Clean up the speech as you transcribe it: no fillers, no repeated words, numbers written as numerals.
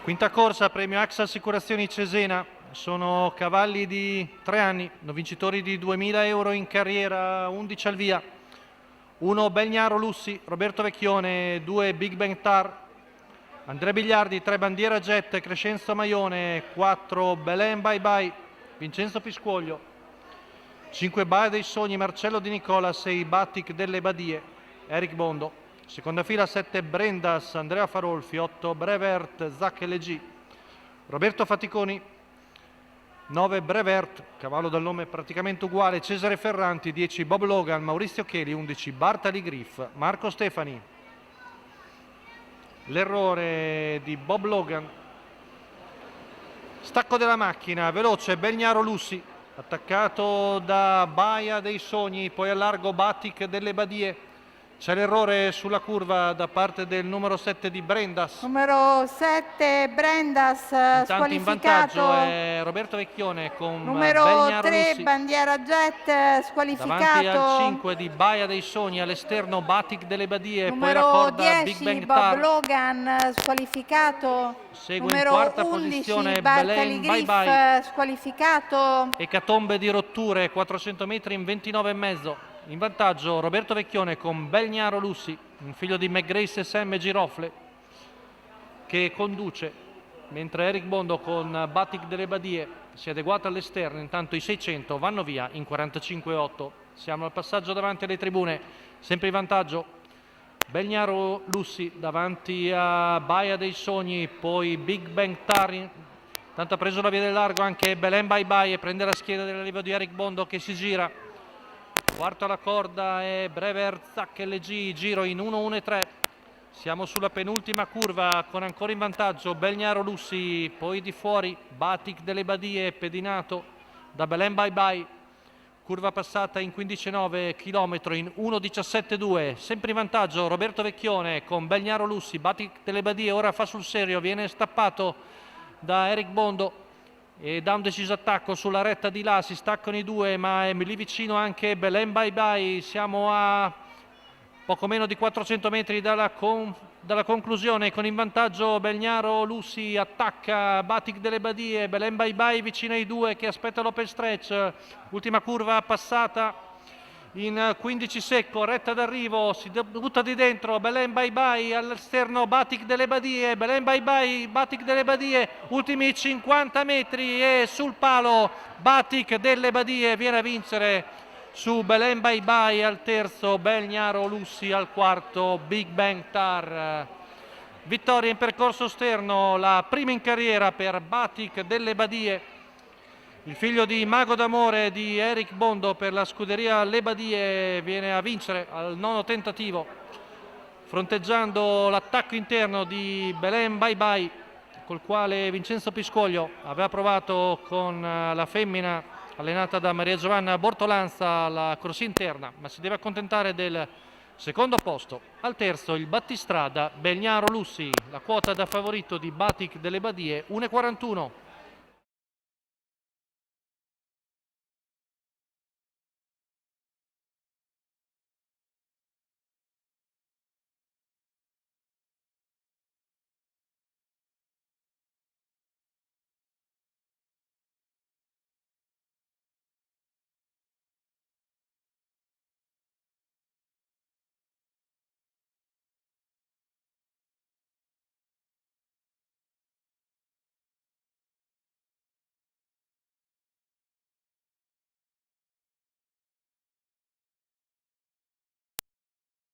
Quinta corsa, premio AXA Assicurazioni Cesena. Sono cavalli di 3 anni, vincitori di 2000 euro in carriera, 11 al via. 1 Belgnaro Lussi, Roberto Vecchione, 2 Big Bang Tar, Andrea Bigliardi, 3 Bandiera Jet, Crescenzo Maione, 4 Belen Bye Bye, Vincenzo Piscuoglio, 5 Baia dei Sogni, Marcello Di Nicola, 6 Batic delle Badie, Eric Bondo. Seconda fila 7 Brendas, Andrea Farolfi, 8 Brevert, Zac LG, Roberto Faticoni, 9 Brevert, cavallo dal nome praticamente uguale, Cesare Ferranti, 10 Bob Logan, Maurizio Cheli, 11 Bartali Griff, Marco Stefani. L'errore di Bob Logan, stacco della macchina, veloce Belgnaro Lussi, attaccato da Baia dei Sogni, poi a largo Batic delle Badie. C'è l'errore sulla curva da parte del numero 7 di Brendas. Numero 7 Brendas Intanto in vantaggio squalificato. è Roberto Vecchione con Numero Belgnaro 3 Lussi. Bandiera Jet Davanti squalificato. al 5 di Baia dei Sogni, all'esterno Batic delle Badie, poi la Numero corda Big 10 Bang Bob Tar. Logan squalificato. Segue in Numero quarta 11 posizione Bartali Belen Bye Griff Bye. squalificato. Ecatombe di rotture, 400 metri in 29,5. In vantaggio Roberto Vecchione con Belgnaro Lussi, un figlio di McGrace SM e Girofle, che conduce, mentre Eric Bondo con Batic delle Badie si è adeguato all'esterno. Intanto i 600 vanno via in 45,8. Siamo al passaggio davanti alle tribune, sempre in vantaggio Belgnaro Lussi davanti a Baia dei Sogni, poi Big Bang Tar. Tanto ha preso la via del largo anche Belen Bye Bye e prende la schiena dell'arrivo di Eric Bondo che si gira. Quarto alla corda è Brever Zac LG, giro in 1-1-3. Siamo sulla penultima curva con ancora in vantaggio Belgnaro Lussi, poi di fuori Batic delle Badie pedinato da Belen Bye Bye. Curva passata in 15,9 km in 1,17,2. Sempre in vantaggio Roberto Vecchione con Belgnaro Lussi, Batic delle Badie ora fa sul serio, viene stappato da Eric Bondo e da un deciso attacco sulla retta di là. Si staccano i due, ma è lì vicino anche Belen Bye Bye. Siamo a poco meno di 400 metri dalla conclusione, con in vantaggio Belgnaro Lussi, attacca Batic delle Badie, Belen Bye Bye vicino ai due che aspetta l'open stretch. Ultima curva passata in 15 secco, retta d'arrivo, si butta di dentro Belen Bye Bye, all'esterno Batic delle Badie, Belen Bye Bye, Batic delle Badie, ultimi 50 metri e sul palo Batic delle Badie viene a vincere su Belen Bye Bye, al terzo Belgnaro Lussi, al quarto Big Bang Tar. Vittoria in percorso esterno, la prima in carriera per Batic delle Badie. Il figlio di Mago d'Amore di Eric Bondo per la scuderia Le Badie viene a vincere al 9° tentativo, fronteggiando l'attacco interno di Belen Bye Bye, col quale Vincenzo Piscoglio aveva provato con la femmina allenata da Maria Giovanna Bortolanza la corsia interna, ma si deve accontentare del secondo posto. Al terzo il battistrada Belgnaro Lussi, la quota da favorito di Batic delle Badie 1,41.